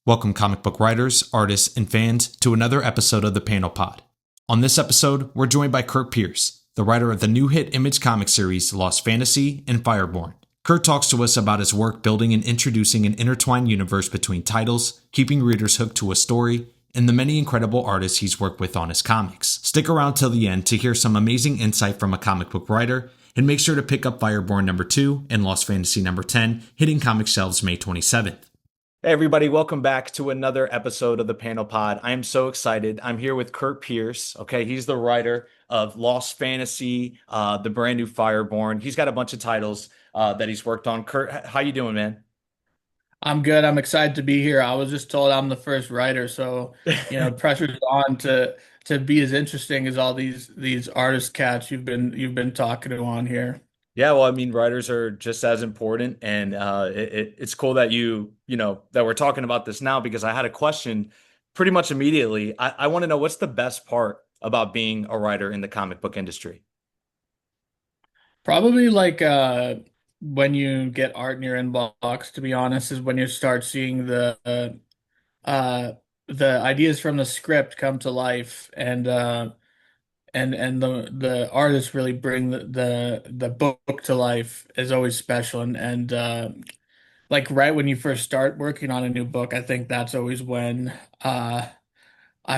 Welcome, comic book writers, artists, and fans, to another episode of the Panel Pod. On this episode, we're joined by Curt Pires, the writer of the new hit Image comic series Lost Fantasy and Fireborn. Curt talks to us about his work building and introducing an intertwined universe between titles, keeping readers hooked to a story, and the many incredible artists he's worked with on his comics. Stick around till the end to hear some amazing insight from a comic book writer, and make sure to pick up Fireborn number 2 and Lost Fantasy number 10, hitting comic shelves May 27th. Hey everybody, welcome back to another episode of the Panel Pod. I am so excited. I'm here with Curt Pires. Okay, he's the writer of Lost Fantasy, the brand new Fireborn. He's got a bunch of titles that he's worked on. Curt, how you doing, man? I'm good. I'm excited to be here. I was just told I'm the first writer, so pressure's on to be as interesting as all these artist cats you've been talking to on here. Yeah, well, I mean, writers are just as important, and it's cool that that we're talking about this now because I had a question pretty much immediately. I want to know what's the best part about being a writer in the comic book industry. Probably like when you get art in your inbox, to be honest, is when you start seeing uh the ideas from the script come to life and the artists really bring the book to life is always special and like right when you first start working on a new book, I think that's always when I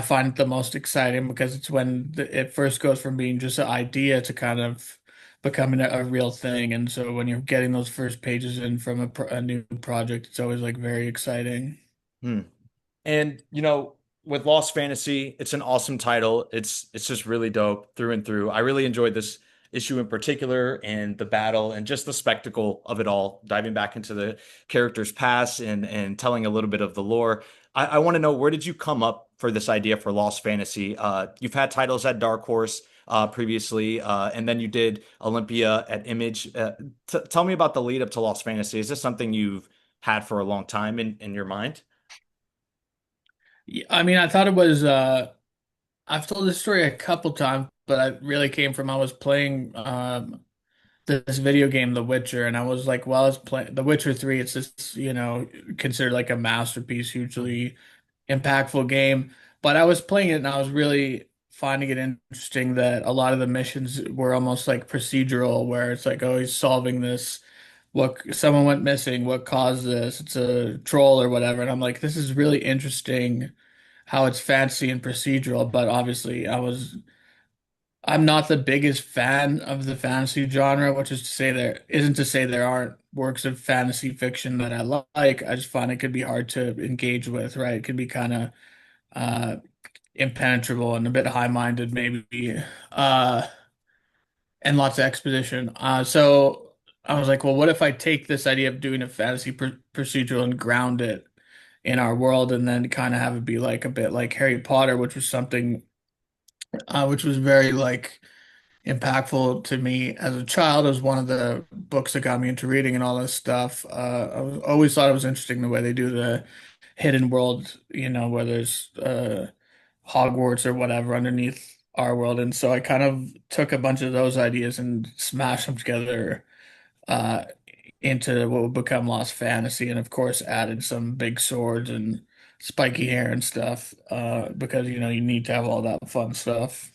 find it the most exciting because it's when it first goes from being just an idea to kind of becoming a real thing. And so when you're getting those first pages in from a new project, it's always like very exciting. Hmm. And with Lost Fantasy, it's an awesome title. It's just really dope through and through. I really enjoyed this issue in particular and the battle and just the spectacle of it all, diving back into the characters' past and telling a little bit of the lore. I want to know, where did you come up for this idea for Lost Fantasy? You've had titles at Dark Horse previously, and then you did Olympia at Image. Tell me about the lead up to Lost Fantasy. Is this something you've had for a long time in your mind? Yeah, I mean, I thought it was I've told this story a couple times, but it really came from I was playing this video game, The Witcher, and I was like, well, I was playing The Witcher 3. It's just, considered like a masterpiece, hugely impactful game. But I was playing it and I was really finding it interesting that a lot of the missions were almost like procedural, where it's like, oh, he's solving this. What someone went missing, what caused this? It's a troll or whatever. And I'm like, this is really interesting how it's fancy and procedural, but obviously I'm not the biggest fan of the fantasy genre, which is to say there isn't to say there aren't works of fantasy fiction that I like. I just find it could be hard to engage with, right? It could be kind of uh impenetrable and a bit high-minded maybe. Uh and lots of exposition. So I was like, well, what if I take this idea of doing a fantasy procedural and ground it in our world and then kind of have it be like a bit like Harry Potter, which was something which was very like impactful to me as a child. It was one of the books that got me into reading and all this stuff. Always thought it was interesting the way they do the hidden world, where there's Hogwarts or whatever underneath our world. And so I kind of took a bunch of those ideas and smashed them together uh, into what would become Lost Fantasy, and of course added some big swords and spiky hair and stuff because you need to have all that fun stuff.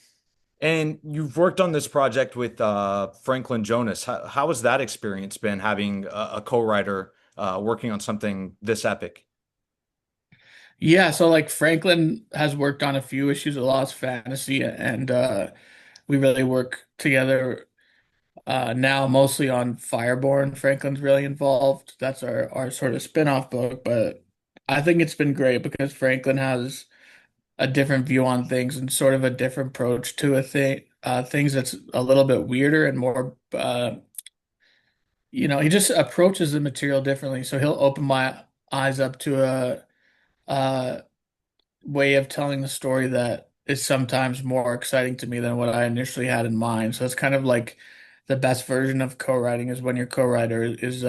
And you've worked on this project with Franklin Jonas. How has that experience been having a co-writer working on something this epic? Yeah, so like Franklin has worked on a few issues of Lost Fantasy, and we really work together now mostly on Fireborn. Franklin's really involved. That's our sort of spin-off book, but I think it's been great because Franklin has a different view on things and sort of a different approach to a things that's a little bit weirder and more he just approaches the material differently. So he'll open my eyes up to a way of telling the story that is sometimes more exciting to me than what I initially had in mind. So it's kind of like the best version of co-writing is when your co-writer is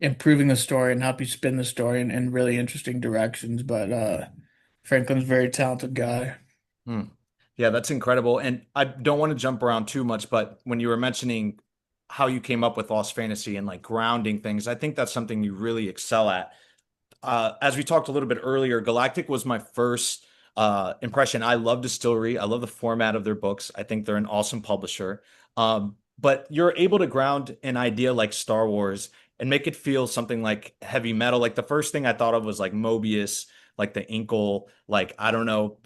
improving the story and help you spin the story in really interesting directions. But Franklin's a very talented guy. Hmm. Yeah, that's incredible. And I don't want to jump around too much, but when you were mentioning how you came up with Lost Fantasy and like grounding things, I think that's something you really excel at. as we talked a little bit earlier, Galactic was my first impression. I love Distillery. I love the format of their books. I think they're an awesome publisher. But you're able to ground an idea like Star Wars and make it feel something like heavy metal. Like the first thing I thought of was like Mobius, like the Inkle, like I don't know,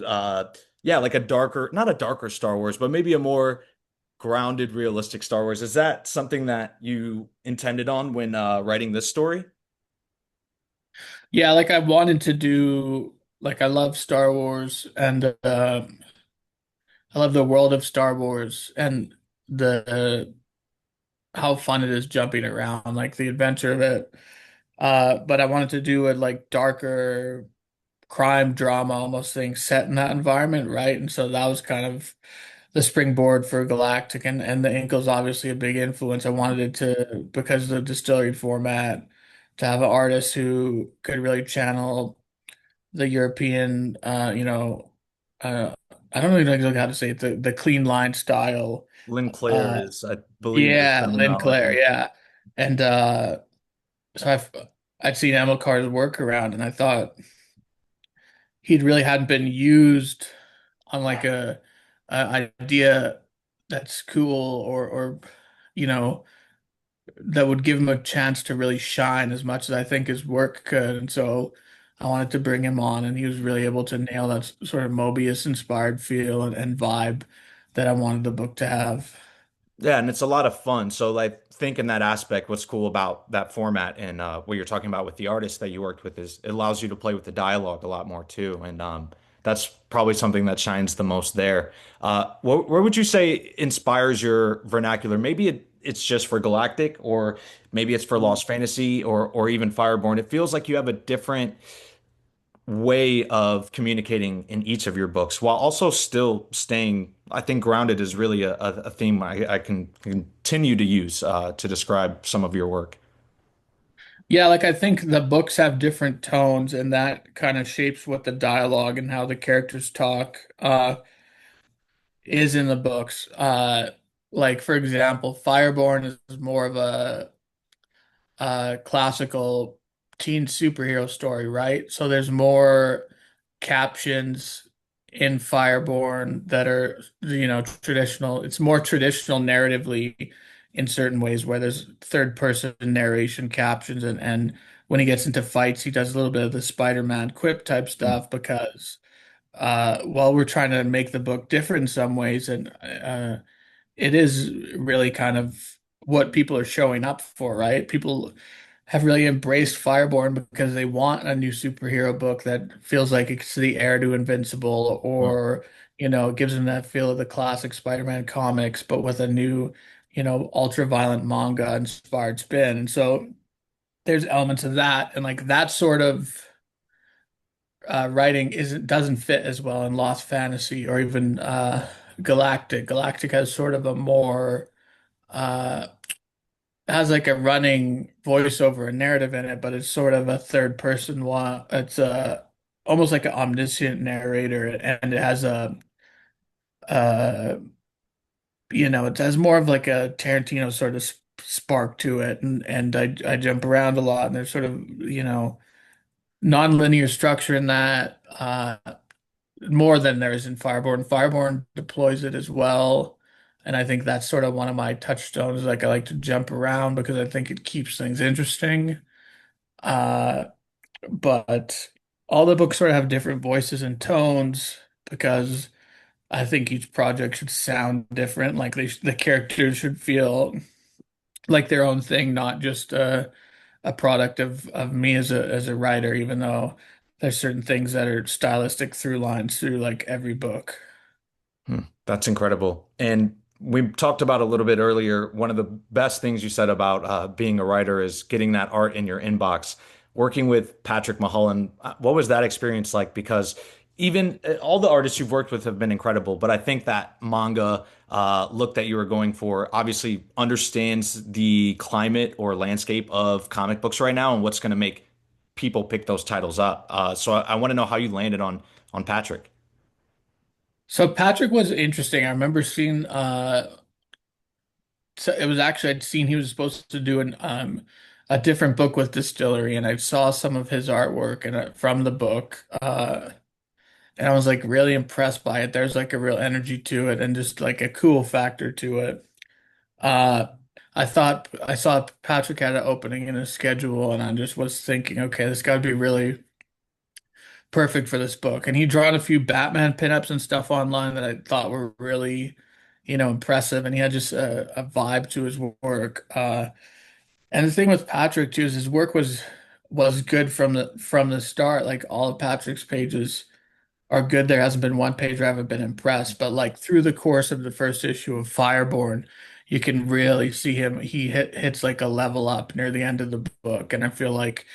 yeah, like a darker, not a darker Star Wars, but maybe a more grounded, realistic Star Wars. Is that something that you intended on when writing this story? Yeah, like I wanted to do like I love Star Wars and I love the world of Star Wars and the how fun it is jumping around, like the adventure of it. But I wanted to do a like darker crime drama almost thing set in that environment, right? And so that was kind of the springboard for Galactic and the Inkle's obviously a big influence. I wanted it to, because of the distillery format, to have an artist who could really channel the European, uh, I don't really know how to say it, the clean line style. Linclair Uh, is, I believe, the yeah, Lynn Claire, terminology. yeah. And so I'd seen Amilcar's work around and I thought he'd really hadn't been used on like a idea that's cool or you know that would give him a chance to really shine as much as I think his work could. And so I wanted to bring him on, and he was really able to nail that sort of Mobius inspired feel and vibe that I wanted the book to have. Yeah, and it's a lot of fun. So, like, think in that aspect, what's cool about that format and what you're talking about with the artist that you worked with is it allows you to play with the dialogue a lot more too. And that's probably something that shines the most there. Where would you say inspires your vernacular? Maybe it's just for Galactic, or maybe it's for Lost Fantasy, or even Fireborn. It feels like you have a different way of communicating in each of your books while also still staying, I think grounded is really a theme I can continue to use to describe some of your work. Yeah, like I think the books have different tones, and that kind of shapes what the dialogue and how the characters talk is in the books. Like for example, Fireborn is more of a classical teen superhero story, right? So there's more captions in Fireborn that are, traditional. It's more traditional narratively in certain ways where there's third person narration captions and when he gets into fights, he does a little bit of the Spider-Man quip type stuff because while we're trying to make the book different in some ways and it is really kind of what people are showing up for, right? People have really embraced Fireborn because they want a new superhero book that feels like it's the heir to Invincible Mm. or, gives them that feel of the classic Spider-Man comics, but with a new, ultra-violent manga inspired spin. And so there's elements of that. And like that sort of writing doesn't fit as well in Lost Fantasy or even Galactic. Galactic has sort of a more uh has like a running voiceover and narrative in it, but it's sort of a third person one. It's almost like an omniscient narrator, and it has uh it has more of like a Tarantino sort of spark to it, and I jump around a lot, and there's sort of non-linear structure in that more than there is in Fireborn. Fireborn deploys it as well. And I think that's sort of one of my touchstones. Like I like to jump around because I think it keeps things interesting. Uh, but all the books sort of have different voices and tones because I think each project should sound different. Like the characters should feel like their own thing, not just a product of me as a writer, even though there's certain things that are stylistic through lines through like every book. That's incredible. And we talked about a little bit earlier. One of the best things you said about being a writer is getting that art in your inbox. Working with Patrick Mulholland, what was that experience like? Because even all the artists you've worked with have been incredible, but I think that manga look that you were going for obviously understands the climate or landscape of comic books right now and what's going to make people pick those titles up. So I want to know how you landed on Patrick. So Patrick was interesting. I remember seeing so it was actually I'd seen he was supposed to do a different book with Distillery, and I saw some of his artwork and from the book, and I was like really impressed by it. There's like a real energy to it, and just like a cool factor to it. Uh, I thought I saw Patrick had an opening in his schedule, and I just was thinking, okay, this got to be really perfect for this book. And he drawn a few Batman pinups and stuff online that I thought were really, impressive. And he had just a vibe to his work. And the thing with Patrick too is his work was good from the start. Like all of Patrick's pages are good. There hasn't been one page where I haven't been impressed. But like through the course of the first issue of Fireborn, you can really see him. He hits like a level up near the end of the book, and I feel like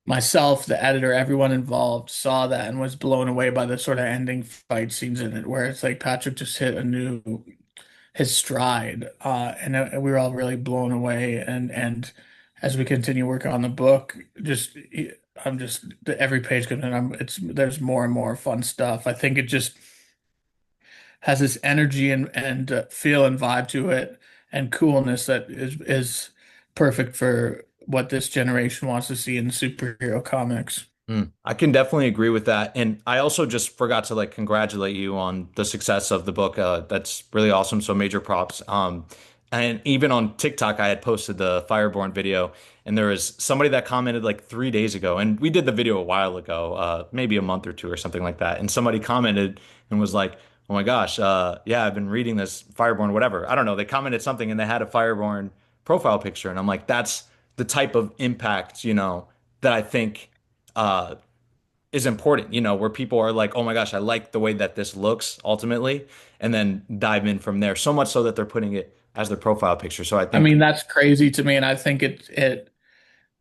myself, the editor, everyone involved saw that and was blown away by the sort of ending fight scenes in it, where it's like Patrick just hit a new his stride, and we were all really blown away. And as we continue working on the book, just I'm just every page comes in, there's more and more fun stuff. I think it just has this energy and feel and vibe to it and coolness that is perfect for what this generation wants to see in superhero comics. I can definitely agree with that. And I also just forgot to like congratulate you on the success of the book. That's really awesome. So major props. And even on TikTok, I had posted the Fireborn video, and there was somebody that commented like 3 days ago, and we did the video a while ago, maybe a month or two or something like that. And somebody commented and was like, "Oh my gosh, yeah, I've been reading this Fireborn, whatever." I don't know. They commented something, and they had a Fireborn profile picture, and I'm like, that's the type of impact, that I think uh, is important, where people are like, oh my gosh, I like the way that this looks ultimately, and then dive in from there. So much so that they're putting it as their profile picture. So I I think, mean, that's crazy to me, and I think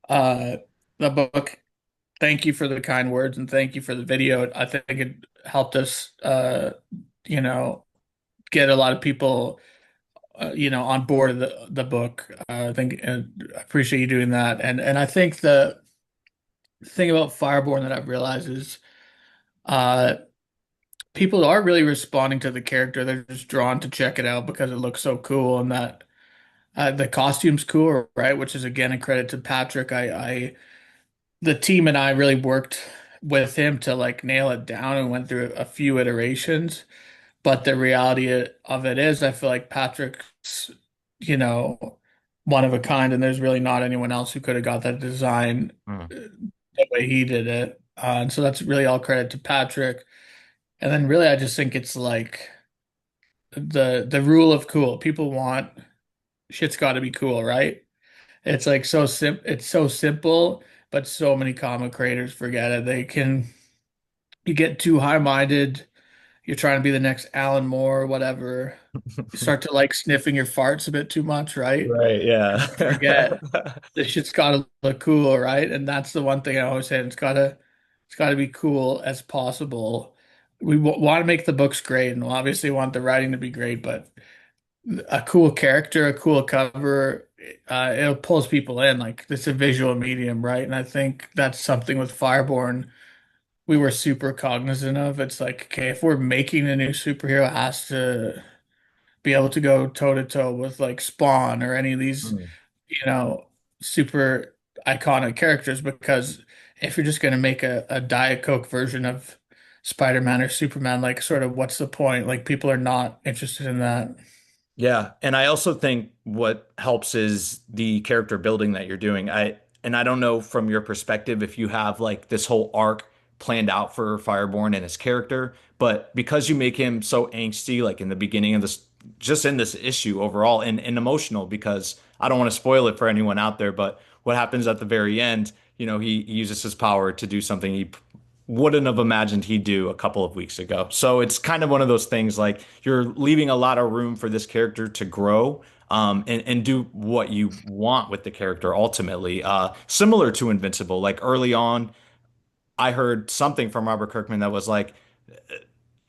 uh the book. Thank you for the kind words and thank you for the video. I think it helped us, you know, get a lot of people, on board of the book. I think I appreciate you doing that, and I think the thing about Fireborn that I've realized is, uh, people are really responding to the character. They're just drawn to check it out because it looks so cool, and that the costume's cool, right? Which is again a credit to Patrick. The team and I really worked with him to like nail it down and went through a few iterations. But the reality of it is, I feel like Patrick's, you know, one of a kind, and there's really not anyone else who could have got that design mm, the way he did it. And so that's really all credit to Patrick. And then really, I just think it's like the rule of cool. People want shit's got to be cool, right? It's like it's so simple, but so many comic creators forget it. You get too high-minded, you're trying to be the next Alan Moore or whatever. You start to like sniffing your farts a bit too much, right? right, And yeah. you forget this shit's gotta look cool, right? And that's the one thing I always say, it's gotta be cool as possible. We want to make the books great and obviously want the writing to be great, but a cool character, a cool cover, it pulls people in. Like it's a visual medium, right? And I think that's something with Fireborn we were super cognizant of. It's like, okay, if we're making a new superhero, it has to be able to go toe to toe with like Spawn or any of these, Mm. you know, super iconic characters. Because if you're just going to make a Diet Coke version of Spider-Man or Superman, like sort of what's the point? Like people are not interested in that. Yeah, and I also think what helps is the character building that you're doing. I don't know from your perspective if you have like this whole arc planned out for Fireborn and his character, but because you make him so angsty, like in the beginning of this, just in this issue overall, and emotional, because I don't want to spoil it for anyone out there, but what happens at the very end, he uses his power to do something he wouldn't have imagined he'd do a couple of weeks ago. So it's kind of one of those things like you're leaving a lot of room for this character to grow, and do what you want with the character ultimately. Similar to Invincible, like early on, I heard something from Robert Kirkman that was like,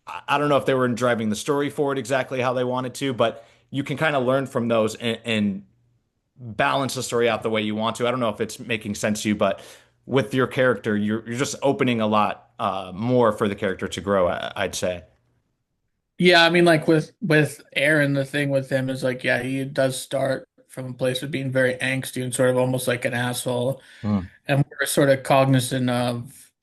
I don't know if they were driving the story forward exactly how they wanted to, but you can kind of learn from those and balance the story out the way you want to. I don't know if it's making sense to you, but with your character, you're just opening a lot more for the character to grow, I'd say. Yeah, I mean, like with Aaron, the thing with him is like, yeah, he does start from a place of being very angsty and sort of almost like an asshole. Mm. And we're sort of cognizant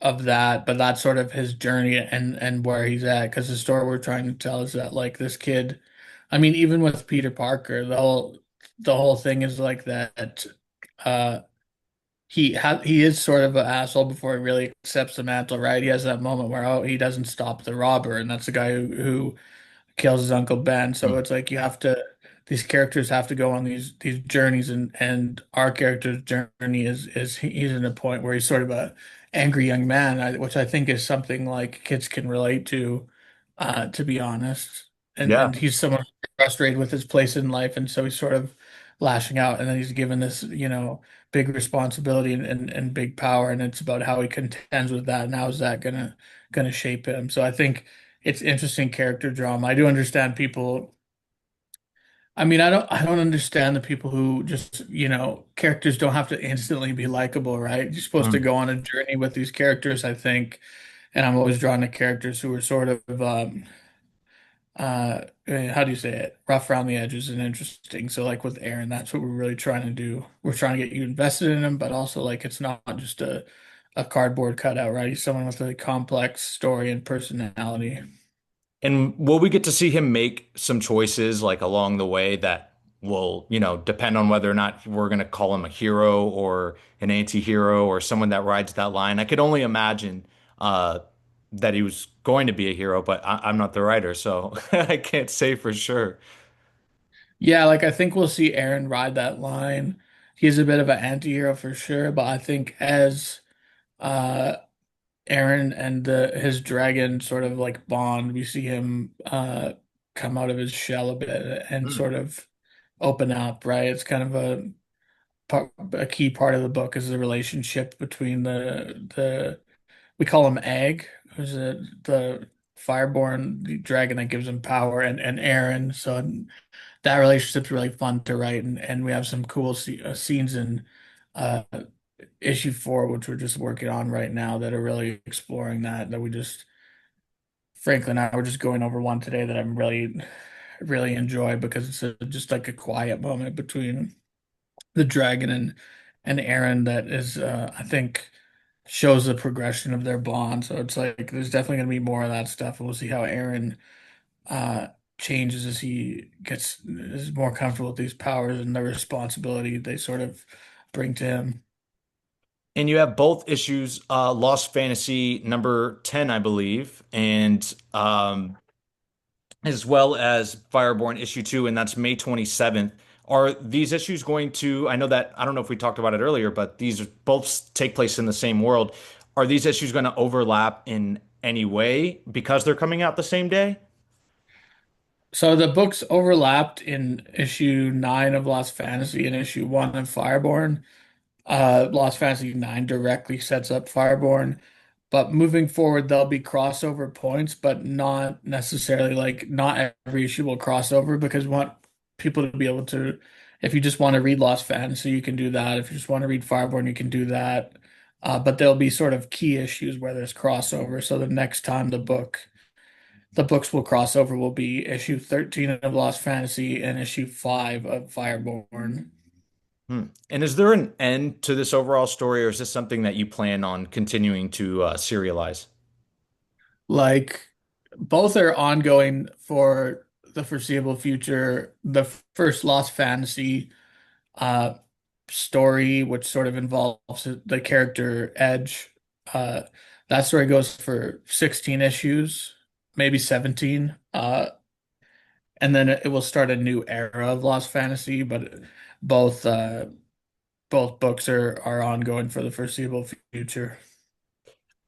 of that, but that's sort of his journey and where he's at. Because the story we're trying to tell is that like this kid, I mean, even with Peter Parker, the whole thing is like that. Uh, he is sort of an asshole before he really accepts the mantle, right? He has that moment where he doesn't stop the robber, and that's the guy who kills his Uncle Ben. So Mm. it's like these characters have to go on these journeys, and our character's journey is he's in a point where he's sort of a angry young man, which I think is something like kids can relate to be honest. Yeah. And he's someone frustrated with his place in life, and so he's sort of lashing out, and then he's given this, big responsibility and big power, and it's about how he contends with that, and how is that gonna shape him. So I think it's interesting character drama. I do understand people. I mean, I don't understand the people who just, characters don't have to instantly be likable, right? You're supposed to Mm. go on a journey with these characters, I think. And I'm always drawn to characters who are sort of how do you say it? Rough around the edges and interesting. So like with Aaron, that's what we're really trying to do. We're trying to get you invested in him, but also like it's not just a cardboard cutout, right? He's someone with a complex story and personality. And will we get to see him make some choices like along the way that will, depend on whether or not we're going to call him a hero or an anti-hero or someone that rides that line? I could only imagine that he was going to be a hero, but I'm not the writer, so I can't say for sure. Yeah, like I think we'll see Aaron ride that line. He's a bit of an anti-hero for sure, but I think as uh Aaron and his dragon sort of like bond, we see him come out of his shell a bit and Hmm. sort of open up, right? It's kind of a key part of the book is the relationship between the we call him Egg, who's the fireborn the dragon that gives him power, and Aaron. So that relationship's really fun to write, and we have some cool scenes in uh, issue 4, which we're just working on right now, that are really exploring that we just, Franklin and I were just going over one today that I'm really enjoy because it's just like a quiet moment between the dragon and Aaron that is, I think, shows the progression of their bond. So it's like there's definitely going to be more of that stuff, and we'll see how Aaron uh changes as he gets is more comfortable with these powers and the responsibility they sort of bring to him. And you have both issues, Lost Fantasy number 10, I believe, and as well as Fireborn issue 2, and that's May 27th. Are these issues going to, I know that, I don't know if we talked about it earlier, but these both take place in the same world. Are these issues going to overlap in any way because they're coming out the same day? So the books overlapped in issue 9 of Lost Fantasy and issue 1 of Fireborn. Lost Fantasy 9 directly sets up Fireborn, but moving forward, there'll be crossover points, but not necessarily like not every issue will cross over because we want people to be able to, if you just want to read Lost Fantasy, you can do that. If you just want to read Fireborn, you can do that. But there'll be sort of key issues where there's crossover. So the next time the books will cross over will be issue 13 of Lost Fantasy and issue 5 of Fireborn. Hmm. And is there an end to this overall story, or is this something that you plan on continuing to serialize? Like both are ongoing for the foreseeable future. The first Lost Fantasy uh story, which sort of involves the character Edge, uh that story goes for 16 issues, maybe 17. And then it will start a new era of Lost Fantasy, but both uh both books are ongoing for the foreseeable future.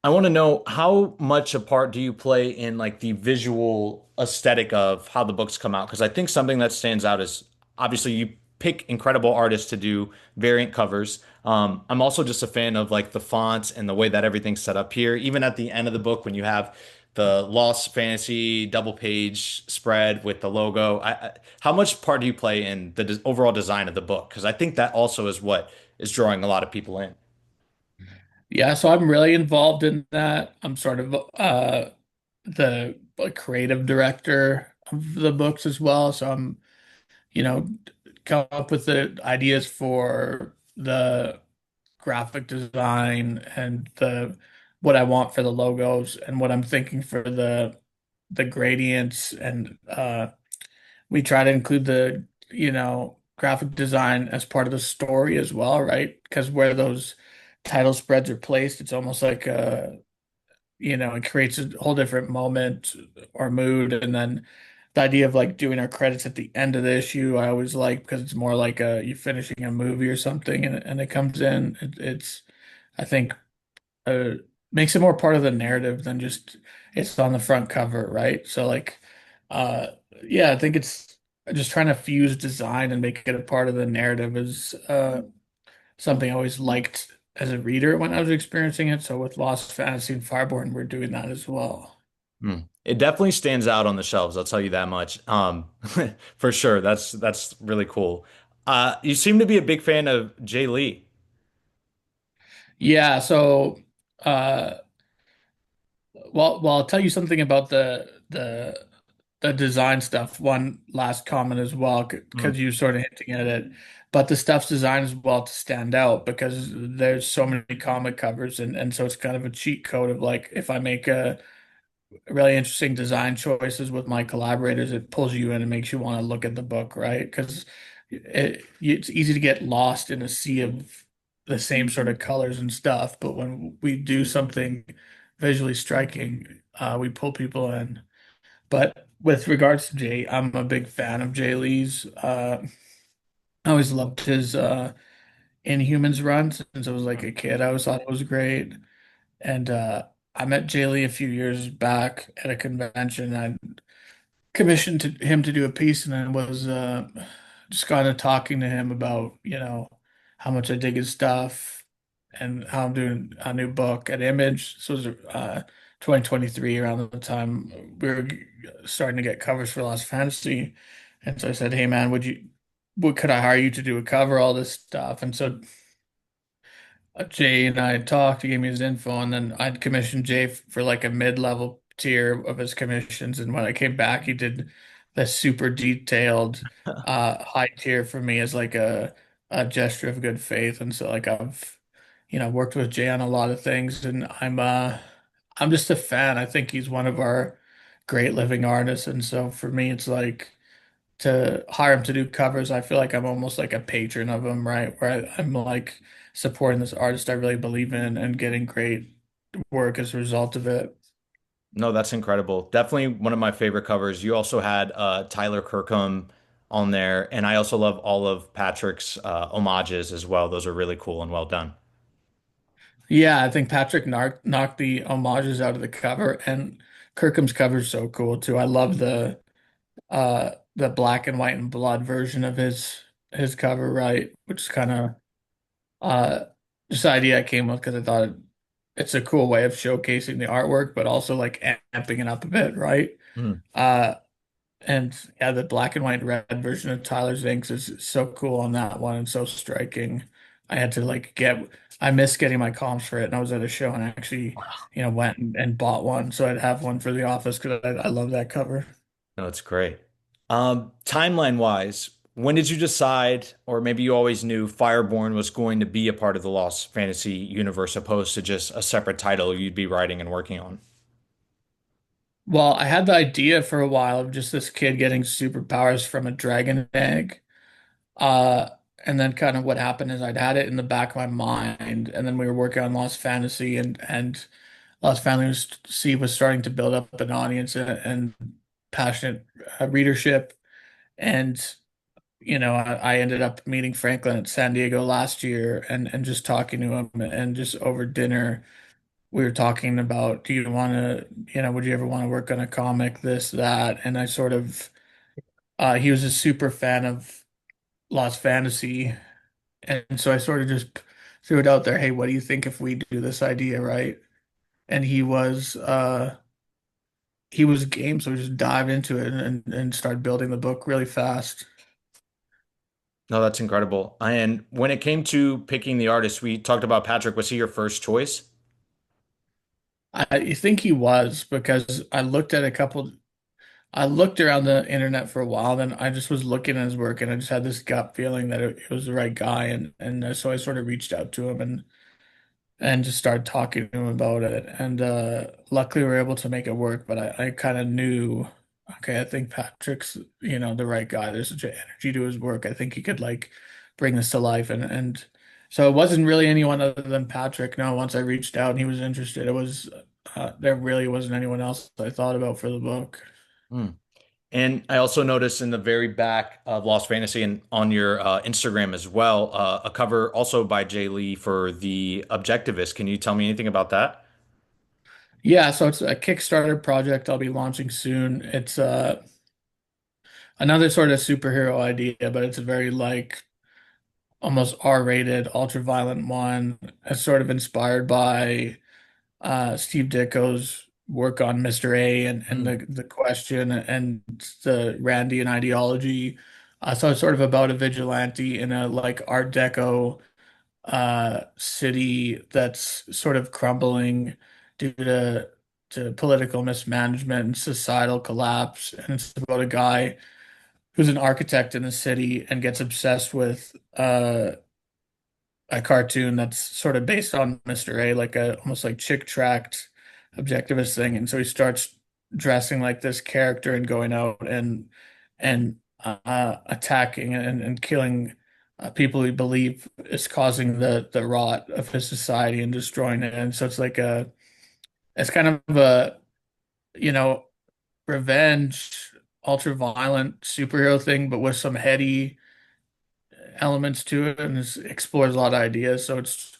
I want to know how much a part do you play in like the visual aesthetic of how the books come out? Because I think something that stands out is obviously you pick incredible artists to do variant covers. I'm also just a fan of like the fonts and the way that everything's set up here. Even at the end of the book, when you have the Lost Fantasy double page spread with the logo, how much part do you play in the overall design of the book? Because I think that also is what is drawing a lot of people in. Yeah, so I'm really involved in that. I'm sort of the like, creative director of the books as well. So I'm, you know, come up with the ideas for the graphic design and the what I want for the logos and what I'm thinking for the gradients and we try to include the, graphic design as part of the story as well, right? Because where those title spreads are placed, it's almost like it creates a whole different moment or mood. And then the idea of like doing our credits at the end of the issue, I always like because it's more like you finishing a movie or something and it comes in. It's I think uh makes it more part of the narrative than just it's on the front cover, right? So like uh yeah, I think it's just trying to fuse design and make it a part of the narrative is something I always liked as a reader when I was experiencing it. So with Lost Fantasy and Fireborn, we're doing that as well. Hmm. It definitely stands out on the shelves, I'll tell you that much. For sure. That's really cool. You seem to be a big fan of Jay Lee. Yeah, so uh well I'll tell you something about the design stuff. One last comment as well, Mm. because you sort of hinting at it. But the stuff's designed as well to stand out because there's so many comic covers and so it's kind of a cheat code of like if I make a really interesting design choices with my collaborators, it pulls you in and makes you want to look at the book, right? Because it's easy to get lost in a sea of the same sort of colors and stuff. But when we do something visually striking, we pull people in. But with regards to Jay, I'm a big fan of Jay Lee's. I always loved his Inhumans run since I was like a kid. I always thought it was great. And I met Jay Lee a few years back at a convention. I commissioned him to do a piece, and I was just kind of talking to him about, how much I dig his stuff and how I'm doing a new book at Image. So it was 2023 around the time we were starting to get covers for Lost Fantasy. And so I said, "Hey man, what could I hire you to do a cover, all this stuff?" And so Jay and I had talked. He gave me his info, and then I'd commissioned Jay for like a mid-level tier of his commissions. And when I came back, he did the super detailed high tier for me as like a gesture of good faith. And so like I've worked with Jay on a lot of things, and I'm just a fan. I think he's one of our great living artists, and so for me, it's like to hire him to do covers, I feel like I'm almost like a patron of him, right? Where I'm like supporting this artist I really believe in and getting great work as a result of it. No, that's incredible. Definitely one of my favorite covers. You also had Tyler Kirkham on there, and I also love all of Patrick's homages as well. Those are really cool and well done. Yeah, I think Patrick knocked the homages out of the cover, and Kirkham's cover is so cool too. I love the black and white and blood version of his cover, right? Which is kind of uh just the idea I came with because I thought it's a cool way of showcasing the artwork, but also like amping it up a bit, right? Mm. Uh, and yeah, the black and white red version of Tyler's inks is so cool on that one and so striking. I had to like I missed getting my comps for it, and I was at a show and actually, went and bought one so I'd have one for the office because I love that cover. No, it's great. Timeline wise, when did you decide, or maybe you always knew Fireborn was going to be a part of the Lost Fantasy universe, opposed to just a separate title you'd be writing and working on? Well, I had the idea for a while of just this kid getting superpowers from a dragon egg. Uh, and then kind of what happened is I'd had it in the back of my mind, and then we were working on Lost Fantasy, and Lost Fantasy was starting to build up an audience and passionate readership. And I ended up meeting Franklin at San Diego last year, and just talking to him, and just over dinner, we were talking about, do you want to, would you ever want to work on a comic, this, that, and I sort of, he was a super fan of Lost Fantasy. And so I sort of just threw it out there, hey, what do you think if we do this idea, right? And he was game, so we just dived into it and started building the book really fast. No, that's incredible. And when it came to picking the artist, we talked about Patrick. Was he your first choice? I think he was because I looked at a couple. I looked around the internet for a while, then I just was looking at his work and I just had this gut feeling that it was the right guy, and so I sort of reached out to him and just started talking to him about it. And luckily we were able to make it work, but I kind of knew, okay, I think Patrick's, the right guy. There's such an energy to his work. I think he could like bring this to life. And so it wasn't really anyone other than Patrick. No, once I reached out and he was interested, it was there really wasn't anyone else I thought about for the book. Hmm. And I also noticed in the very back of Lost Fantasy and on your Instagram as well, a cover also by Jay Lee for The Objectivist. Can you tell me anything about that? Yeah, so it's a Kickstarter project I'll be launching soon. It's another sort of superhero idea, but it's a very like almost R-rated, ultra-violent one. It's sort of inspired by Steve Ditko's work on Mr. A and Hmm. the question and the Randian ideology. So it's sort of about a vigilante in a like Art Deco city that's sort of crumbling due to political mismanagement and societal collapse. And it's about a guy who's an architect in the city and gets obsessed with a cartoon that's sort of based on Mr. A, like a almost like chick tract objectivist thing. And so he starts dressing like this character and going out and attacking and killing people he believe is causing the rot of his society and destroying it. And so it's kind of a, you know, revenge, ultra violent superhero thing, but with some heady elements to it, and it explores a lot of ideas. So it's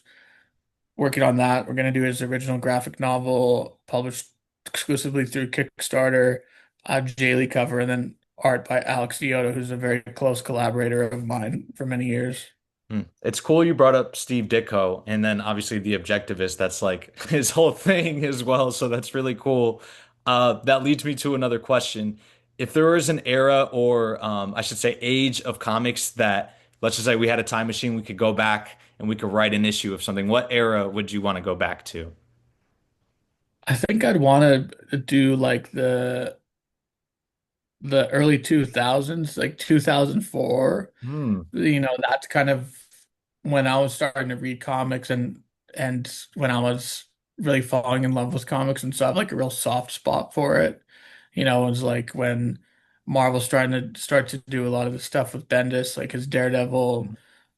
working on that. We're going to do his original graphic novel published exclusively through Kickstarter, Jaylee cover, and then art by Alex Dioto, who's a very close collaborator of mine for many years. Hmm. It's cool you brought up Steve Ditko and then obviously The Objectivist. That's like his whole thing as well. So that's really cool. That leads me to another question. If there was an era or I should say age of comics that let's just say we had a time machine, we could go back and we could write an issue of something. What era would you want to go back to? I think I'd want to do like the early 2000s, like 2004. Hmm. That's kind of when I was starting to read comics and when I was really falling in love with comics, and so I have like a real soft spot for it. It was like when Marvel's trying to start to do a lot of the stuff with Bendis, like his Daredevil,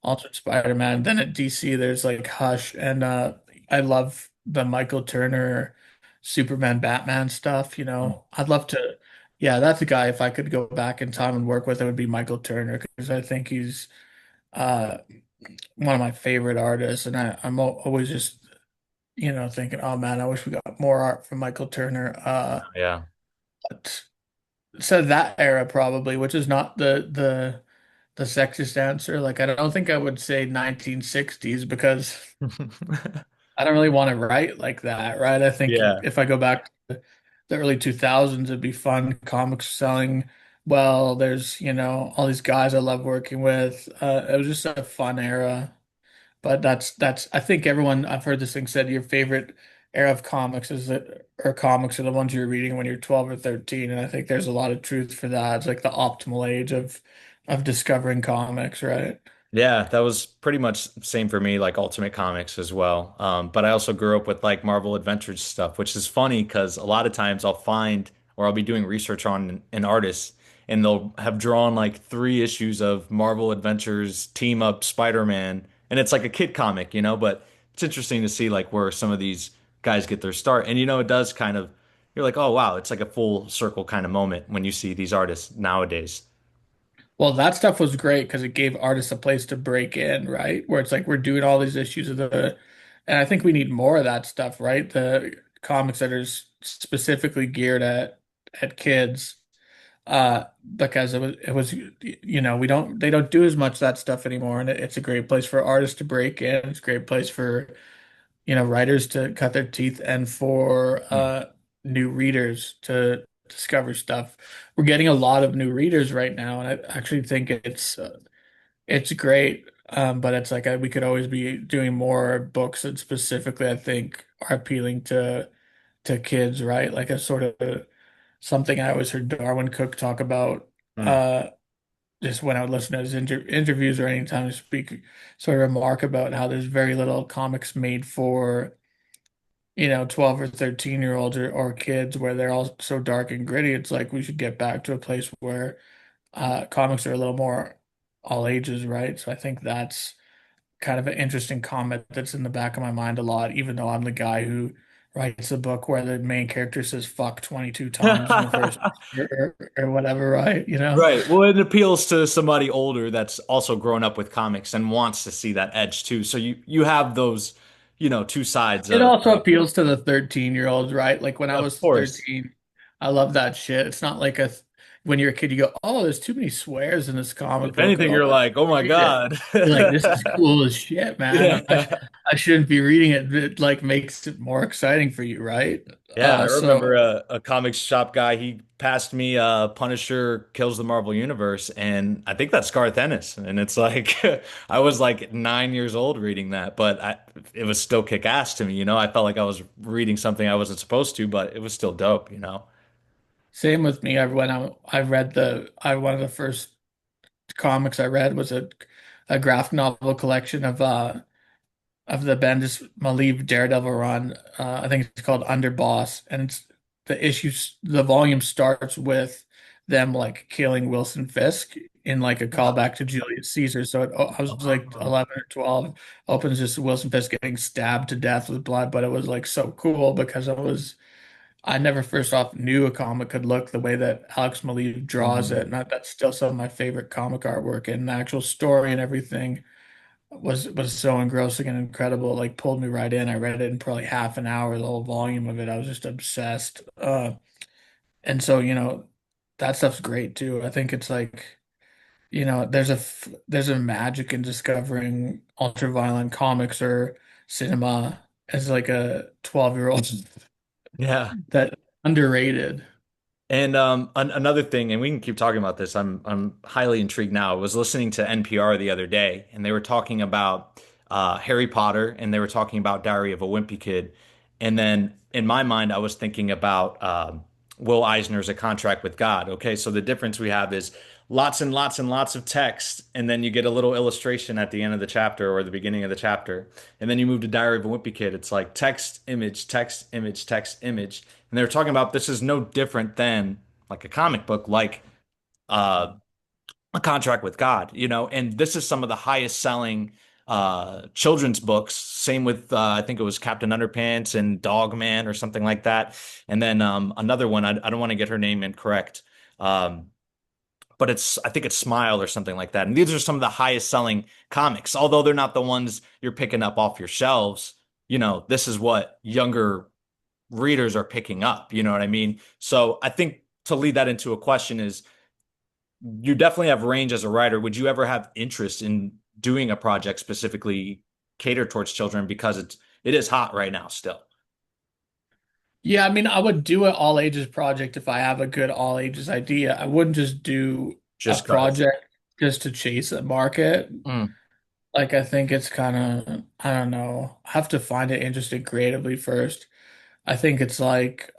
Ultimate Spider-Man. Then at DC, there's like Hush, and I love the Michael Turner Superman Batman stuff. I'd love to. Yeah, that's a guy. If I could go back in time and work with, it would be Michael Turner because I think he's uh, one of my favorite artists, and I'm always just thinking, oh man, I wish we got more art from Michael Turner. Yeah. But so that era probably, which is not the sexist answer. Like I don't think I would say 1960s because I don't really want to write like that, right? I think Yeah. if I go back to the early 2000s, it'd be fun. Comics selling well. There's, all these guys I love working with. It was just a fun era. But that's I think everyone I've heard this thing said your favorite era of comics or comics are the ones you're reading when you're 12 or 13. And I think there's a lot of truth for that. It's like the optimal age of discovering comics, right? Yeah, that was pretty much same for me, like Ultimate Comics as well. But I also grew up with like Marvel Adventures stuff, which is funny because a lot of times I'll find or I'll be doing research on an artist and they'll have drawn like 3 issues of Marvel Adventures Team Up Spider-Man, and it's like a kid comic, but it's interesting to see like where some of these guys get their start. And it does kind of you're like, oh wow, it's like a full circle kind of moment when you see these artists nowadays. Well, that stuff was great because it gave artists a place to break in, right? Where it's like we're doing all these issues and I think we need more of that stuff, right? The comics that are specifically geared at kids, because it was they don't do as much of that stuff anymore, and it's a great place for artists to break in. It's a great place for writers to cut their teeth and for new readers to discover stuff. We're getting a lot of new readers right now, and I actually think it's great. But it's like we could always be doing more books that specifically I think are appealing to kids, right? Like a sort of something I always heard Darwin Cook talk about. Mm. Uh, just when I would listen to his interviews or anytime he speak, sort of remark about how there's very little comics made for 12 or 13-year-olds or kids where they're all so dark and gritty. It's like we should get back to a place where comics are a little more all ages, right? So I think that's kind of an interesting comment that's in the back of my mind a lot, even though I'm the guy who writes a book where the main character says fuck 22 times in the first or whatever, right? Right. Well, it appeals to somebody older that's also grown up with comics and wants to see that edge too. So you have those, two sides It of, also appeals to the 13-year-olds, right? Like when I of was course. 13, I love that shit. It's not like when you're a kid, you go, oh, there's too many swears in this comic If book. anything, Oh, you're let's like, oh my read it. God. You're like, this is cool as shit, man. I, Yeah. I shouldn't be reading it. It like makes it more exciting for you, right? Yeah, I remember So a comics shop guy. He passed me Punisher Kills the Marvel Universe, and I think that's Garth Ennis. And it's like I was like 9 years old reading that, but it was still kick ass to me. I felt like I was reading something I wasn't supposed to, but it was still dope. same with me. I read one of the first comics I read was a graphic novel collection of the Bendis Malieve Daredevil run. I think it's called Underboss, and the volume starts with them like killing Wilson Fisk in like a callback to Julius Caesar. So I was like Oh. 11 or 12, opens just Wilson Fisk getting stabbed to death with blood, but it was like so cool because I never first off knew a comic could look the way that Alex Malieve draws it, Mhm. and that's still some of my favorite comic artwork and the actual story and everything was so engrossing and incredible. Like pulled me right in. I read it in probably half an hour, the whole volume of it. I was just obsessed. And so that stuff's great too. I think it's like there's a magic in discovering ultra-violent comics or cinema as like a 12-year-old Yeah. that underrated. And another thing, and we can keep talking about this. I'm highly intrigued now. I was listening to NPR the other day, and they were talking about Harry Potter, and they were talking about Diary of a Wimpy Kid. And then in my mind, I was thinking about Will Eisner's A Contract with God. Okay, so the difference we have is lots and lots and lots of text, and then you get a little illustration at the end of the chapter or the beginning of the chapter. And then you move to Diary of a Wimpy Kid. It's like text, image, text, image, text, image. And they were talking about this is no different than like a comic book, like uh, A Contract with God. And this is some of the highest selling children's books. Same with I think it was Captain Underpants and Dog Man or something like that. And then another one, I don't want to get her name incorrect. Um, but I think it's Smile or something like that. And these are some of the highest selling comics, although they're not the ones you're picking up off your shelves. This is what younger readers are picking up. You know what I mean? So I think to lead that into a question is you definitely have range as a writer. Would you ever have interest in doing a project specifically catered towards children because it is hot right now still? Yeah, I mean, I would do an all ages project if I have a good all ages idea. I wouldn't just do a Just cause. project just to chase a market. Mm. Like, I think it's kind of, I don't know, I have to find it interesting creatively first. I think it's like,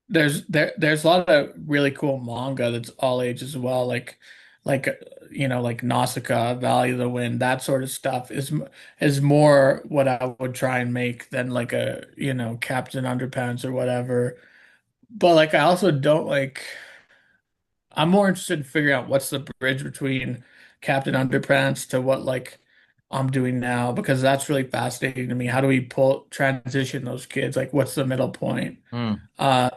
there's a lot of really cool manga that's all ages as well, like like Nausicaa, Valley of the Wind, that sort of stuff is more what I would try and make than like a Captain Underpants or whatever. But like I also don't like I'm more interested in figuring out what's the bridge between Captain Underpants to what like I'm doing now because that's really fascinating to me. How do we pull transition those kids? Like what's the middle point? Mm. Uh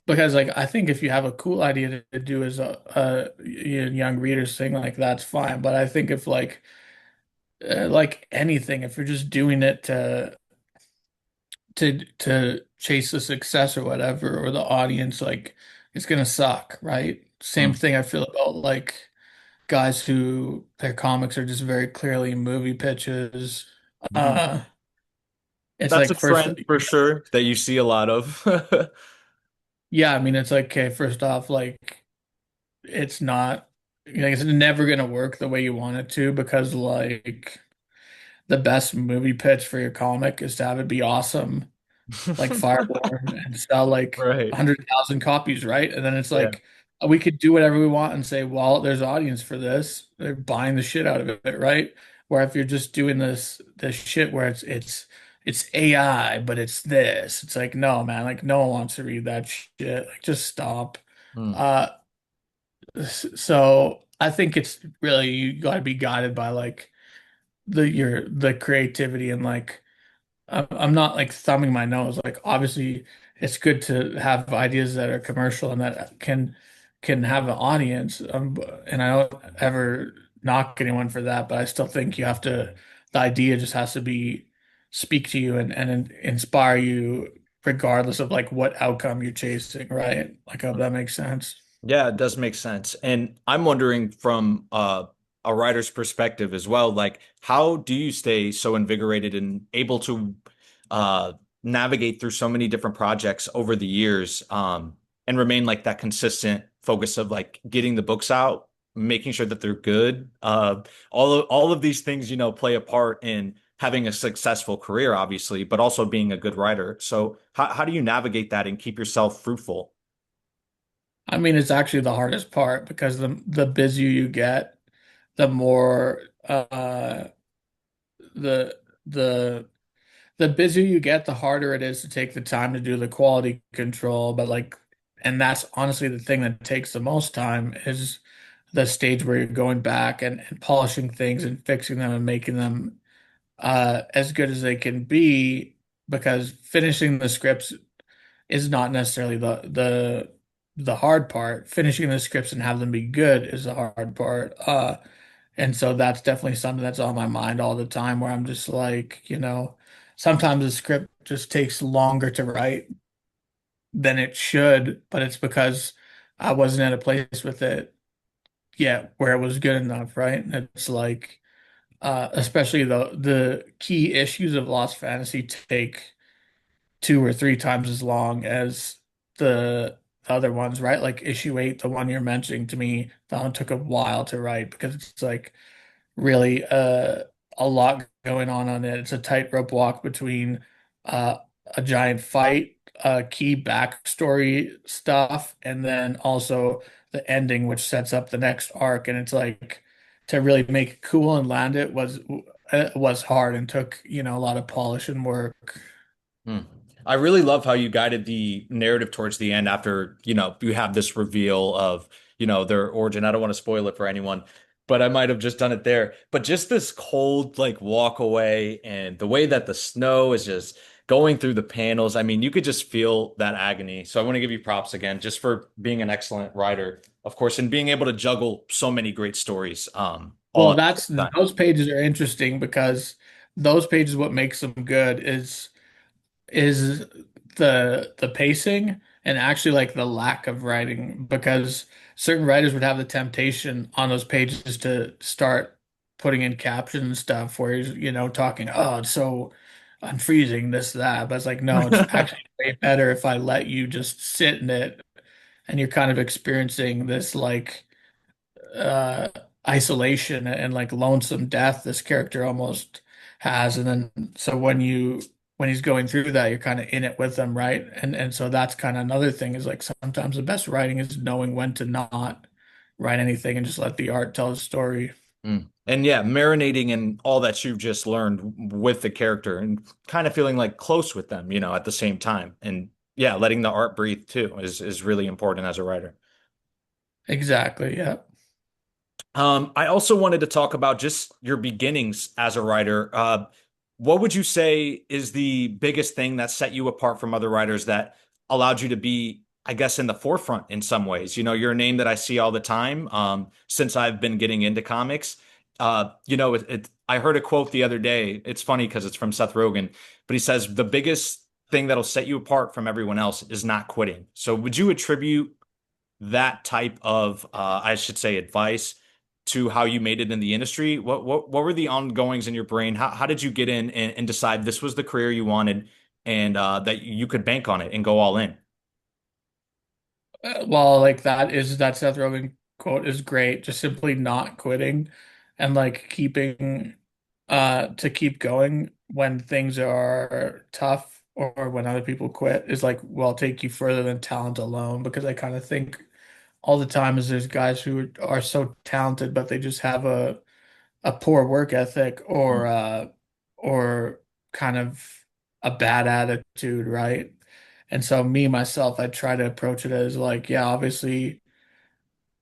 because like I think if you have a cool idea to do as a young readers thing, like that's fine. But I think if like anything, if you're just doing it to chase the success or whatever, or the audience, like it's gonna suck, right? Same Mm. thing I feel about like guys who their comics are just very clearly movie pitches. Mhm. Uh, it's That's a like first, trend for sure that you see a lot of. yeah, I mean, it's like, okay, first off, like it's not, it's never gonna work the way you want it to because like the best movie pitch for your comic is to have it be awesome. like Fireborn and sell like Right. 100,000 copies, right? And then it's Yeah. like we could do whatever we want and say, well, there's audience for this. They're buying the shit out of it, right? Where if you're just doing this shit where it's AI, but it's this. It's like, no, man, like no one wants to read that shit. Like just stop. Mm. Uh so I think it's really you gotta be guided by like the creativity and like I'm not like thumbing my nose. Like obviously it's good to have ideas that are commercial and that can have an audience. And I don't ever knock anyone for that, but I still think you have to the idea just has to be speak to you and inspire you regardless of like what outcome you're chasing, right? Like I hope that makes sense. Yeah, it does make sense. And I'm wondering from a writer's perspective as well, like how do you stay so invigorated and able to uh, navigate through so many different projects over the years, and remain like that consistent focus of like getting the books out, making sure that they're good. All of these things, play a part in having a successful career, obviously, but also being a good writer. So how do you navigate that and keep yourself fruitful? I mean, it's actually the hardest part because the busier you get, the more the the the busier you get, the harder it is to take the time to do the quality control. But like, and that's honestly the thing that takes the most time is the stage where you're going back and polishing things and fixing them and making them as good as they can be because finishing the scripts is not necessarily the hard part. Finishing the scripts and have them be good is the hard part. And so that's definitely something that's on my mind all the time where I'm just like, sometimes the script just takes longer to write than it should, but it's because I wasn't at a place with it yet where it was good enough, right? And it's like especially the key issues of Lost Fantasy take 2 or 3 times as long as the other ones, right? Like issue 8, the one you're mentioning to me, that one took a while to write because it's like really a lot going on it. It's a tightrope walk between uh a giant fight, key backstory stuff, and then also the ending, which sets up the next arc. And it's like to really make it cool and land it was hard and took, a lot of polish and work. Hmm. I really love how you guided the narrative towards the end after, you have this reveal of, their origin. I don't want to spoil it for anyone, but I might have just done it there. But just this cold, like, walk away and the way that the snow is just going through the panels. I mean, you could just feel that agony. So I want to give you props again, just for being an excellent writer, of course, and being able to juggle so many great stories, all Well, at that's the time. those pages are interesting because those pages what makes them good is the pacing and actually like the lack of writing because certain writers would have the temptation on those pages to start putting in captions and stuff where he's, talking, oh, it's so I'm freezing this, that. But it's like, no, it's actually way better if I let you just sit in it and you're kind of experiencing this like uh isolation and like lonesome death this character almost has. And then so when he's going through that, you're kind of in it with them, right? And so that's kind of another thing is like sometimes the best writing is knowing when to not write anything and just let the art tell the story. Mm. And yeah, marinating in all that you've just learned with the character and kind of feeling like close with them, at the same time. And yeah, letting the art breathe too is really important as a writer. Exactly, yeah. I also wanted to talk about just your beginnings as a writer. What would you say is the biggest thing that set you apart from other writers that allowed you to be, I guess, in the forefront in some ways? You're a name that I see all the time, since I've been getting into comics. I heard a quote the other day. It's funny because it's from Seth Rogen, but he says the biggest thing that'll set you apart from everyone else is not quitting. So would you attribute that type of, I should say, advice to how you made it in the industry? What were the ongoings in your brain? How did you get in and decide this was the career you wanted and that you could bank on it and go all in? Well, like that Seth Rogen quote is great. Just simply not quitting and like keeping to keep going when things are tough or when other people quit is like, well, take you further than talent alone, because I kind of think all the time is there's guys who are so talented, but they just have a poor work ethic or kind of a bad attitude, right? And so me myself, I try to approach it as like, yeah, obviously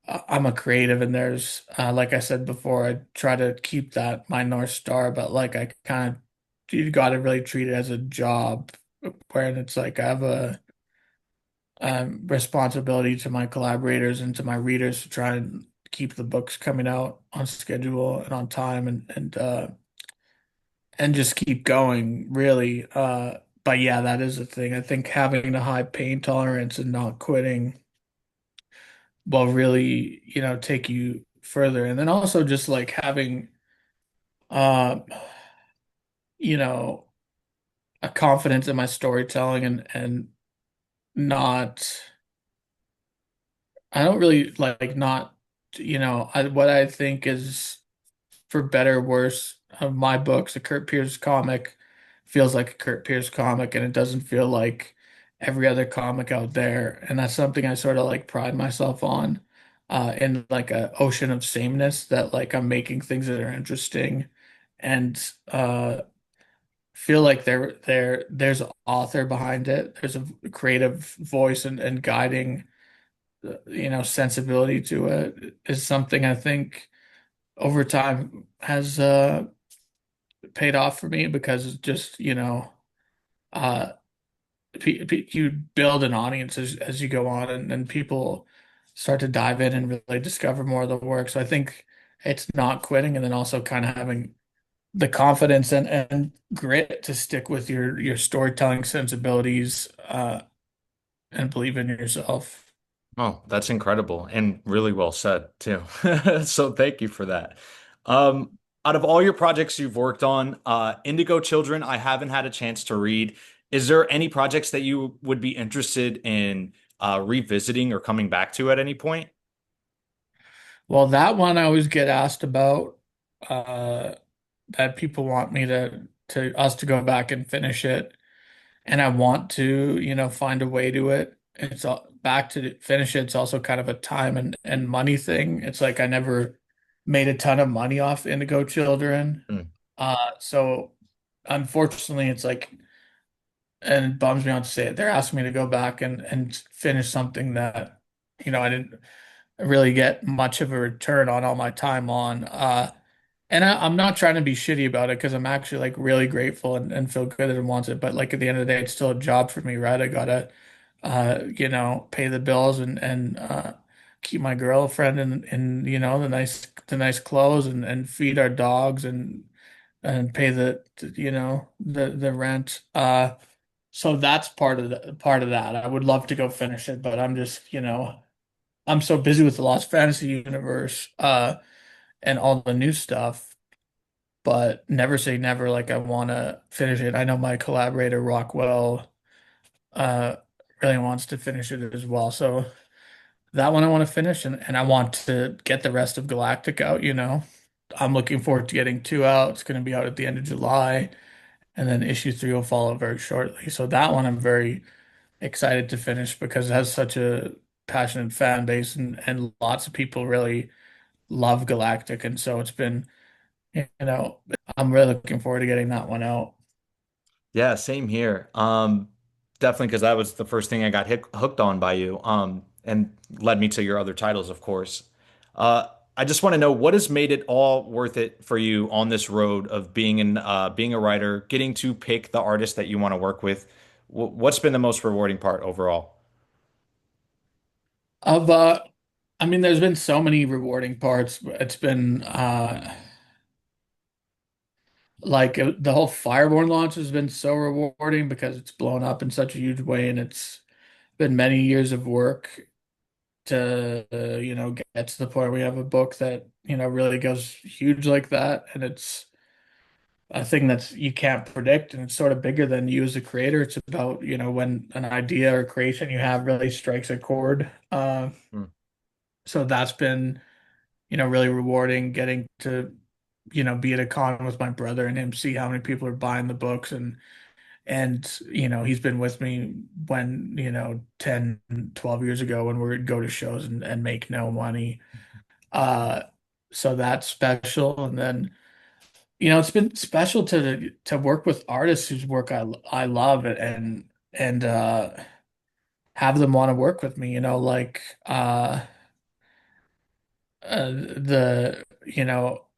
I'm a creative and there's like I said before, I try to keep that my North Star, but like I kind of you got to really treat it as a job where it's like I have a responsibility to my collaborators and to my readers to try and keep the books coming out on schedule and on time and just keep going really. But yeah, that is the thing. I think having a high pain tolerance and not quitting will really, take you further. And then also just like having uh, you know, a confidence in my storytelling and not I don't really like not what I think is for better or worse of my books, a Curt Pires comic feels like a Curt Pires comic and it doesn't feel like every other comic out there. And that's something I sort of like pride myself on, in like a ocean of sameness that like I'm making things that are interesting and feel like there's an author behind it. There's a creative voice and guiding sensibility to it is something I think over time has paid off for me because it's just, uh, you build an audience as you go on and people start to dive in and really discover more of the work. So I think it's not quitting and then also kind of having the confidence and grit to stick with your storytelling sensibilities, and believe in yourself. Oh, that's incredible and really well said too. So thank you for that. Out of all your projects you've worked on, Indigo Children, I haven't had a chance to read. Is there any projects that you would be interested in revisiting or coming back to at any point? Well, that one I always get asked about. Uh, that people want me to us to go back and finish it, and I want to, find a way to it. It's all, back to finish it. It's also kind of a time and money thing. It's like I never made a ton of money off Indigo Children, Mm. so unfortunately, it's like, and it bums me out to say it. They're asking me to go back and finish something that, I didn't really get much of a return on all my time on. And I'm not trying to be shitty about it because I'm actually like really grateful and feel good that it wants it. But like at the end of the day, it's still a job for me, right? I gotta, pay the bills and keep my girlfriend and the nice clothes and feed our dogs and pay the rent. So that's part of that. I would love to go finish it, but I'm just, I'm so busy with the Lost Fantasy universe, and all the new stuff, but never say never. Like I want to finish it. I know my collaborator Rockwell uh really wants to finish it as well. So that one I want to finish and I want to get the rest of Galactic out, I'm looking forward to getting two out. It's going to be out at the end of July, and then issue three will follow very shortly. So that one I'm very excited to finish because it has such a passionate fan base and lots of people really love Galactic. And so it's been, you know, I'm really looking forward to getting that one out. Yeah, same here. Definitely because that was the first thing I got hooked on by you, and led me to your other titles, of course. Uh, I just want to know what has made it all worth it for you on this road of being a writer, getting to pick the artist that you want to work with. What's been the most rewarding part overall? Of I mean, there's been so many rewarding parts. It's been like the whole Fireborn launch has been so rewarding because it's blown up in such a huge way, and it's been many years of work to get to the point where we have a book that really goes huge like that, and it's a thing that's you can't predict, and it's sort of bigger than you as a creator. It's about when an idea or creation you have really strikes a chord. Hmm. So that's been really rewarding getting to be at a con with my brother and him see how many people are buying the books And, he's been with me when, 10, 12 years ago when we would go to shows and make no money. Uh, so that's special. And then, it's been special to work with artists whose work I love and have them want to work with me, like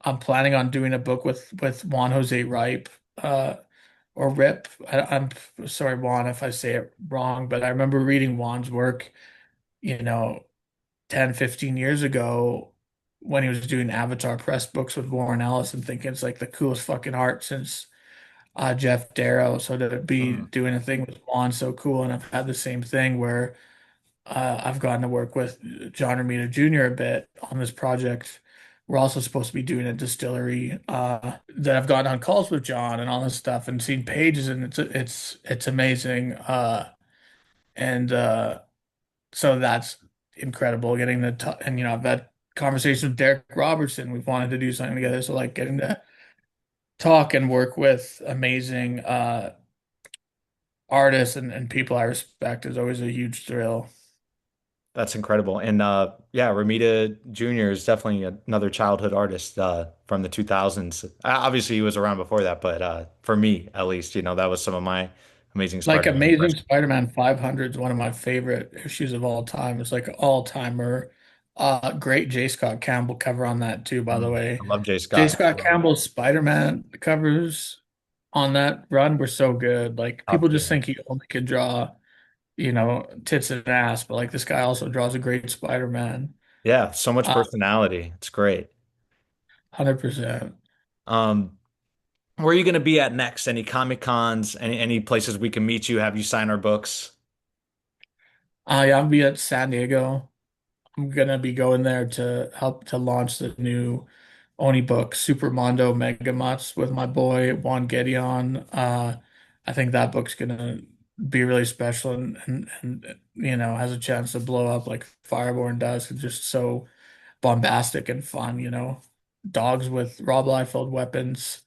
I'm planning on doing a book with Juan Jose Ripe, or Rip. I'm sorry, Juan, if I say it wrong, but I remember reading Juan's work, you know, 10, 15 years ago when he was doing Avatar press books with Warren Ellis and thinking it's like the coolest fucking art since Jeff Darrow. So to be Mm. doing a thing with Juan so cool, and I've had the same thing where I've gotten to work with John Romita Jr. a bit on this project. We're also supposed to be doing a distillery that I've gotten on calls with John and all this stuff and seen pages, and it's amazing. And so that's incredible getting the t and I've had conversations with Derek Robertson. We've wanted to do something together, so like getting to talk and work with amazing artists and people I respect is always a huge thrill. That's incredible. And yeah, Ramita Jr. is definitely another childhood artist from the 2000s. Obviously, he was around before that, but for me, at least, that was some of my amazing Like Spider-Man Amazing impressions. Spider-Man 500 is one of my favorite issues of all time. It's like an all-timer. Great J. Scott Campbell cover on that too, by the way. I love Jay J. Scott. Scott Campbell's Spider-Man covers on that run were so good. Like Top people just tier. think he only could draw, tits and ass, but like this guy also draws a great Spider-Man. Yeah, so much Uh, personality. It's great. 100%. Um, where are you going to be at next? Any Comic Cons? Any places we can meet you? Have you sign our books? Yeah, I'll be at San Diego. I'm gonna be going there to help to launch the new Oni book, Super Mondo Mega Mutts, with my boy Juan Gedeon. I think that book's gonna be really special and has a chance to blow up like Fireborn does. It's just so bombastic and fun. Dogs with Rob Liefeld weapons,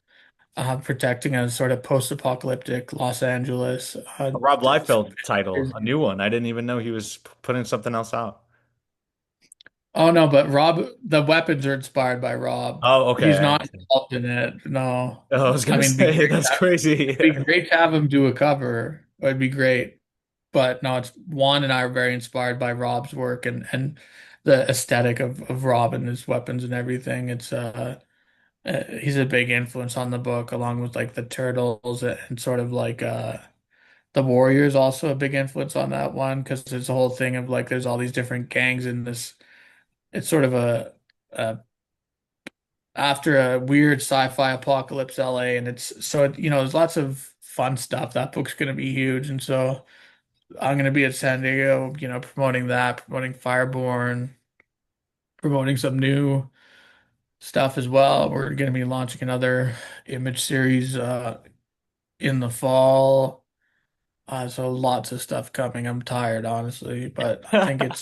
protecting a sort of post-apocalyptic Los Angeles. A Rob Liefeld title, a new one. I didn't even know he was putting something else out. Oh no, but Rob, the weapons are inspired by Rob. Oh, okay. He's I not understand. involved in it. No, Oh, I was I gonna mean, say that's crazy. be great to have him do a cover. It'd be great, but no, it's Juan and I are very inspired by Rob's work and the aesthetic of Rob and his weapons and everything. It's he's a big influence on the book, along with like the turtles and sort of like the Warriors, also a big influence on that one because there's a whole thing of like there's all these different gangs in this. It's sort of a after a weird sci-fi apocalypse LA, and it's so there's lots of fun stuff. That book's going to be huge, and so I'm going to be at San Diego, promoting that, promoting Fireborn, promoting some new stuff as well. We're going to be launching another image series in the fall. So lots of stuff coming. I'm tired, honestly, but I think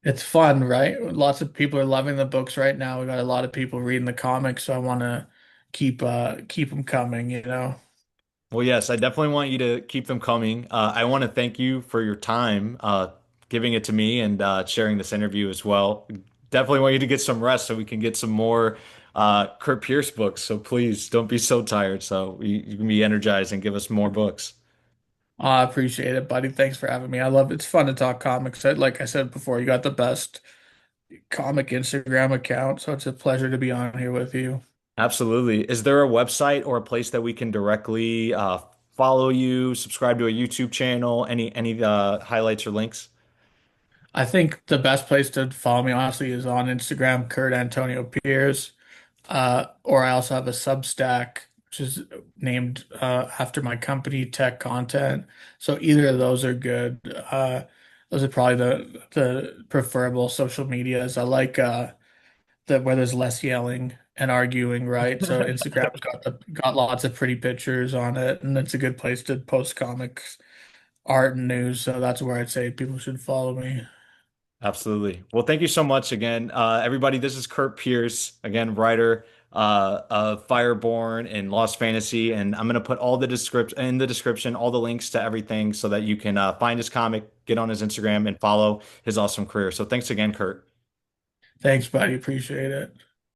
it's fun, right? Lots of people are loving the books right now. We got a lot of people reading the comics, so I want to keep them coming. Well, yes, I definitely want you to keep them coming. I want to thank you for your time, giving it to me and sharing this interview as well. Definitely want you to get some rest so we can get some more Curt Pierce books. So please don't be so tired. So you can be energized and give us more books. I appreciate it, buddy. Thanks for having me. I love it's fun to talk comics. Like I said before, you got the best comic Instagram account, so it's a pleasure to be on here with you. Absolutely. Is there a website or a place that we can directly follow you, subscribe to a YouTube channel, any highlights or links? I think the best place to follow me, honestly, is on Instagram, Curt Antonio Piers. Or I also have a Substack, which is named after my company, Tech Content. So either of those are good. Those are probably the preferable social medias. I like the where there's less yelling and arguing, right? So Instagram's got lots of pretty pictures on it, and it's a good place to post comics, art, and news. So that's where I'd say people should follow me. Absolutely. Well, thank you so much again. Everybody, this is Curt Pierce, again, writer. of Fireborn and Lost Fantasy, and I'm gonna put all the description, all the links to everything, so that you can find his comic, get on his Instagram, and follow his awesome career. So thanks again, Curt. Thanks, buddy. Appreciate it.